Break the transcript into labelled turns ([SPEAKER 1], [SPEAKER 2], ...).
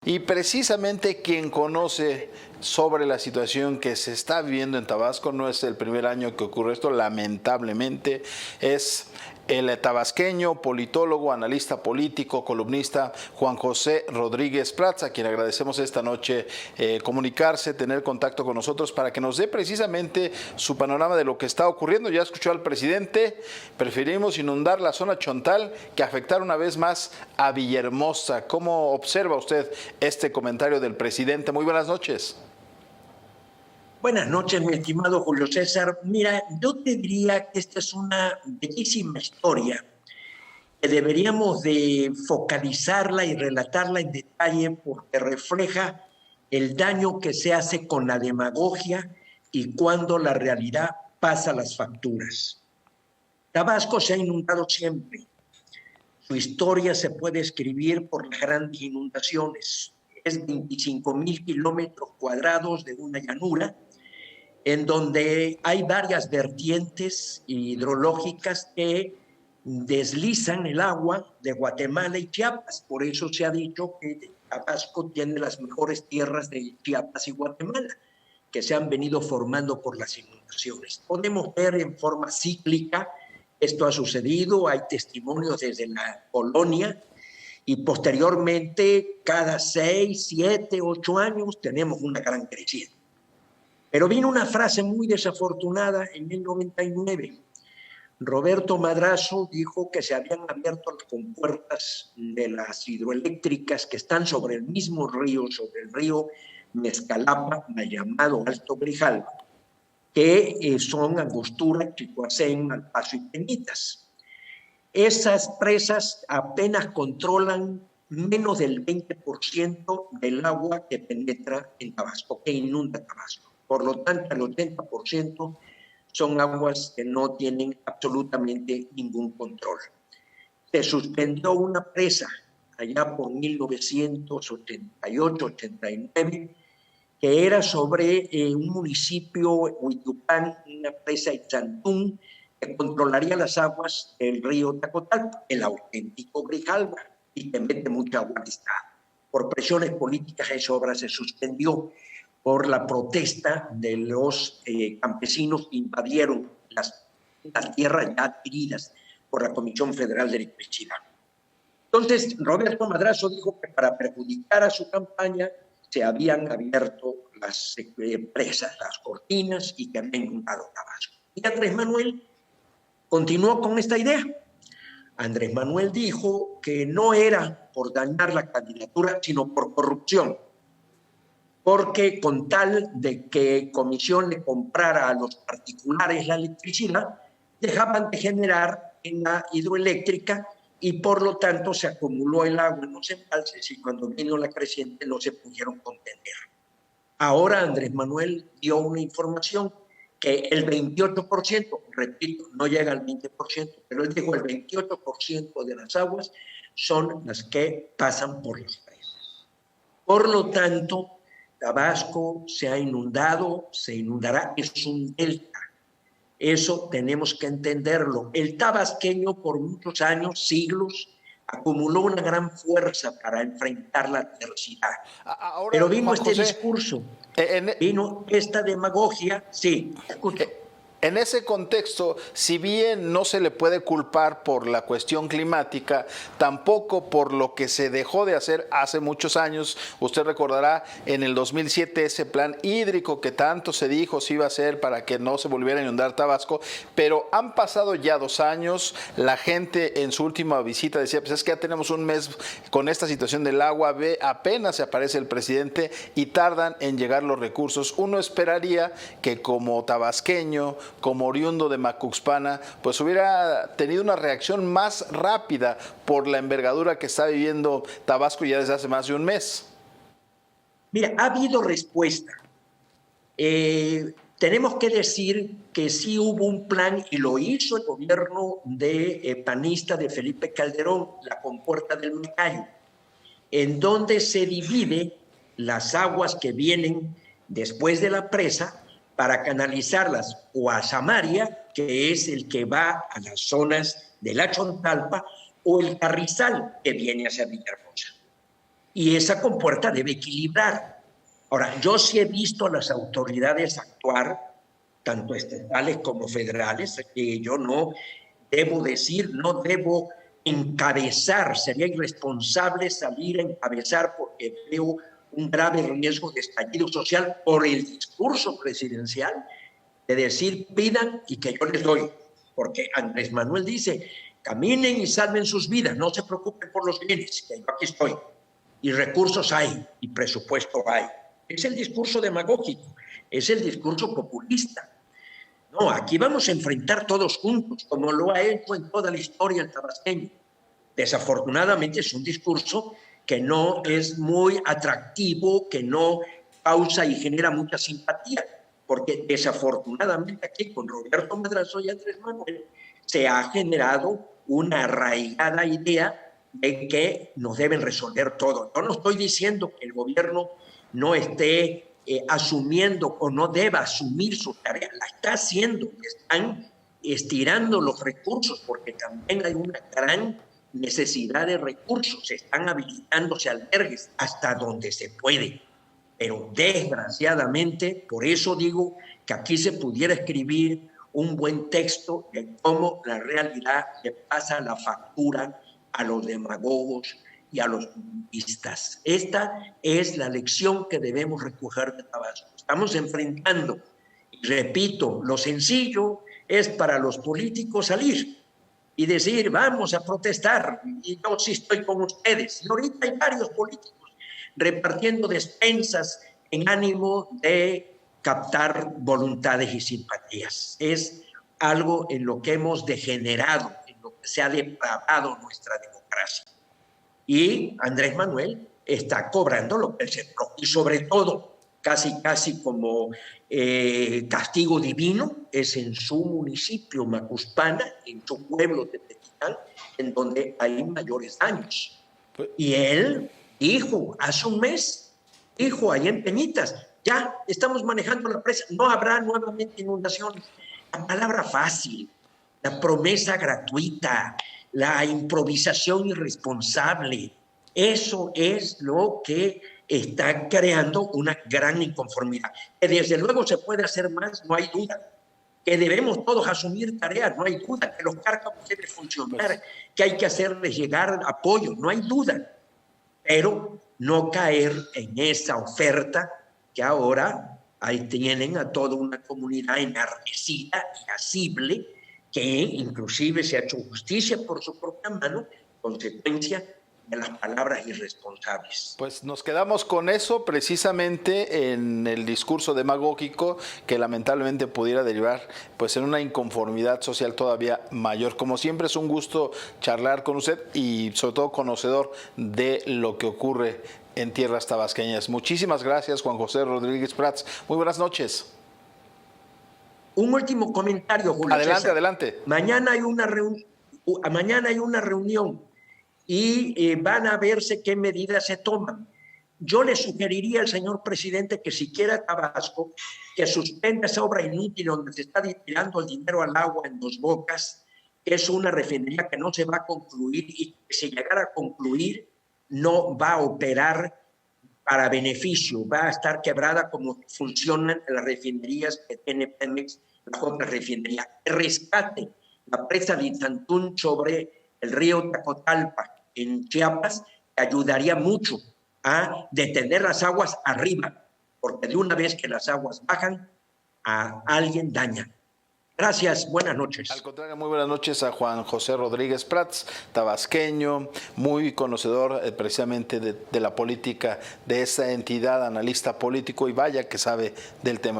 [SPEAKER 1] Y precisamente quien conoce sobre la situación que se está viviendo en Tabasco, no es el primer año que ocurre esto, lamentablemente, es el tabasqueño, politólogo, analista político, columnista Juan José Rodríguez Prats, a quien agradecemos esta noche comunicarse, tener contacto con nosotros para que nos dé precisamente su panorama de lo que está ocurriendo. Ya escuchó al presidente, preferimos inundar la zona Chontal que afectar una vez más a Villahermosa. ¿Cómo observa usted este comentario del presidente? Muy buenas noches.
[SPEAKER 2] Buenas noches, mi estimado Julio César. Mira, yo te diría que esta es una bellísima historia que deberíamos de focalizarla y relatarla en detalle porque refleja el daño que se hace con la demagogia y cuando la realidad pasa las facturas. Tabasco se ha inundado siempre. Su historia se puede escribir por las grandes inundaciones. Es 25,000 kilómetros cuadrados de una llanura en donde hay varias vertientes hidrológicas que deslizan el agua de Guatemala y Chiapas. Por eso se ha dicho que Tabasco tiene las mejores tierras de Chiapas y Guatemala, que se han venido formando por las inundaciones. Podemos ver en forma cíclica esto ha sucedido, hay testimonios desde la colonia y posteriormente cada 6, 7, 8 años tenemos una gran creciente. Pero vino una frase muy desafortunada en el 99. Roberto Madrazo dijo que se habían abierto las compuertas de las hidroeléctricas que están sobre el mismo río, sobre el río Mezcalapa, llamado Alto Grijalva, que son Angostura, Chicoacén, Malpaso y Peñitas. Esas presas apenas controlan menos del 20% del agua que penetra en Tabasco, que inunda Tabasco. Por lo tanto, el 80% son aguas que no tienen absolutamente ningún control. Se suspendió una presa allá por 1988-89, que era sobre un municipio, Huitupán, una presa Itzantún, que controlaría las aguas del río Tacotalpa, el auténtico Grijalva, y que mete mucha agua al estado. Por presiones políticas esa obra se suspendió por la protesta de los campesinos que invadieron las tierras ya adquiridas por la Comisión Federal de Electricidad. Entonces, Roberto Madrazo dijo que para perjudicar a su campaña se habían abierto las presas, las cortinas y que habían inundado Tabasco. Y Andrés Manuel continuó con esta idea. Andrés Manuel dijo que no era por dañar la candidatura, sino por corrupción, porque con tal de que Comisión le comprara a los particulares la electricidad, dejaban de generar en la hidroeléctrica y por lo tanto se acumuló el agua en los embalses y cuando vino la creciente no se pudieron contener. Ahora Andrés Manuel dio una información que el 28%, repito, no llega al 20%, pero él dijo el 28% de las aguas son las que pasan por las presas. Por lo tanto, Tabasco se ha inundado, se inundará, es un delta. Eso tenemos que entenderlo. El tabasqueño por muchos años, siglos, acumuló una gran fuerza para enfrentar la adversidad.
[SPEAKER 1] Ahora,
[SPEAKER 2] pero vino
[SPEAKER 1] Juan
[SPEAKER 2] este
[SPEAKER 1] José,
[SPEAKER 2] discurso, vino esta demagogia, sí, escucho.
[SPEAKER 1] En ese contexto, si bien no se le puede culpar por la cuestión climática, tampoco por lo que se dejó de hacer hace muchos años. Usted recordará en el 2007 ese plan hídrico que tanto se dijo se iba a hacer para que no se volviera a inundar Tabasco, pero han pasado ya 2 años. La gente en su última visita decía, pues es que ya tenemos un mes con esta situación del agua, ve, apenas se aparece el presidente y tardan en llegar los recursos. Uno esperaría que como tabasqueño, como oriundo de Macuxpana, pues hubiera tenido una reacción más rápida por la envergadura que está viviendo Tabasco ya desde hace más de un mes.
[SPEAKER 2] Mira, ha habido respuesta. Tenemos que decir que sí hubo un plan y lo hizo el gobierno panista de Felipe Calderón, la compuerta del Macayo, en donde se divide las aguas que vienen después de la presa para canalizarlas o a Samaria, que es el que va a las zonas de la Chontalpa, o el Carrizal, que viene hacia Villahermosa. y esa compuerta debe equilibrar. Ahora, yo sí he visto a las autoridades actuar, tanto estatales como federales, que yo no debo decir, no debo encabezar, sería irresponsable salir a encabezar porque veo un grave riesgo de estallido social por el discurso presidencial, de decir pidan y que yo les doy, porque Andrés Manuel dice caminen y salven sus vidas, no se preocupen por los bienes, que yo aquí estoy, y recursos hay, y presupuesto hay. Es el discurso demagógico, es el discurso populista. No, aquí vamos a enfrentar todos juntos, como lo ha hecho en toda la historia el tabasqueño. Desafortunadamente es un discurso que no es muy atractivo, que no causa y genera mucha simpatía, porque desafortunadamente aquí con Roberto Madrazo y Andrés Manuel se ha generado una arraigada idea de que nos deben resolver todo. Yo no estoy diciendo que el gobierno no esté asumiendo o no deba asumir su tarea, la está haciendo, están estirando los recursos porque también hay una gran necesidad de recursos, están habilitándose albergues hasta donde se puede, pero desgraciadamente, por eso digo que aquí se pudiera escribir un buen texto de cómo la realidad le pasa la factura a los demagogos y a los populistas. Esta es la lección que debemos recoger de Tabasco. Estamos enfrentando, y repito, lo sencillo es para los políticos salir y decir, vamos a protestar, y yo sí estoy con ustedes. Y ahorita hay varios políticos repartiendo despensas en ánimo de captar voluntades y simpatías. Es algo en lo que hemos degenerado, en lo que se ha depravado nuestra democracia. Y Andrés Manuel está cobrando lo que se sembró. Y sobre todo, casi como castigo divino, es en su municipio, Macuspana, en su pueblo de Tequitán, en donde hay mayores daños. Y él dijo hace un mes, dijo ahí en Peñitas, ya estamos manejando la presa, no habrá nuevamente inundaciones. La palabra fácil, la promesa gratuita, la improvisación irresponsable, eso es lo que está creando una gran inconformidad. Que desde luego se puede hacer más, no hay duda. Que debemos todos asumir tareas, no hay duda. Que los cárcavos deben funcionar, que hay que hacerles llegar apoyo, no hay duda. Pero no caer en esa oferta que ahora ahí tienen a toda una comunidad enardecida y asible, que inclusive se ha hecho justicia por su propia mano, consecuencia de las palabras irresponsables.
[SPEAKER 1] Pues nos quedamos con eso precisamente en el discurso demagógico que lamentablemente pudiera derivar pues en una inconformidad social todavía mayor. Como siempre es un gusto charlar con usted y sobre todo conocedor de lo que ocurre en tierras tabasqueñas. Muchísimas gracias, Juan José Rodríguez Prats. Muy buenas noches.
[SPEAKER 2] Un último comentario, Julio
[SPEAKER 1] Adelante,
[SPEAKER 2] César.
[SPEAKER 1] adelante.
[SPEAKER 2] Mañana hay una reunión y van a verse qué medidas se toman. Yo le sugeriría al señor presidente que si quiere a Tabasco, que suspenda esa obra inútil donde se está tirando el dinero al agua en Dos Bocas, que es una refinería que no se va a concluir y que si llegara a concluir no va a operar para beneficio, va a estar quebrada como funcionan las refinerías que tiene Pemex, las otras refinerías. Rescate la presa de Itantún sobre el río Tacotalpa en Chiapas, que ayudaría mucho a detener las aguas arriba, porque de una vez que las aguas bajan, a alguien daña. Gracias, buenas noches.
[SPEAKER 1] Al contrario, muy buenas noches a Juan José Rodríguez Prats, tabasqueño, muy conocedor precisamente de la política de esta entidad, analista político y vaya que sabe del tema.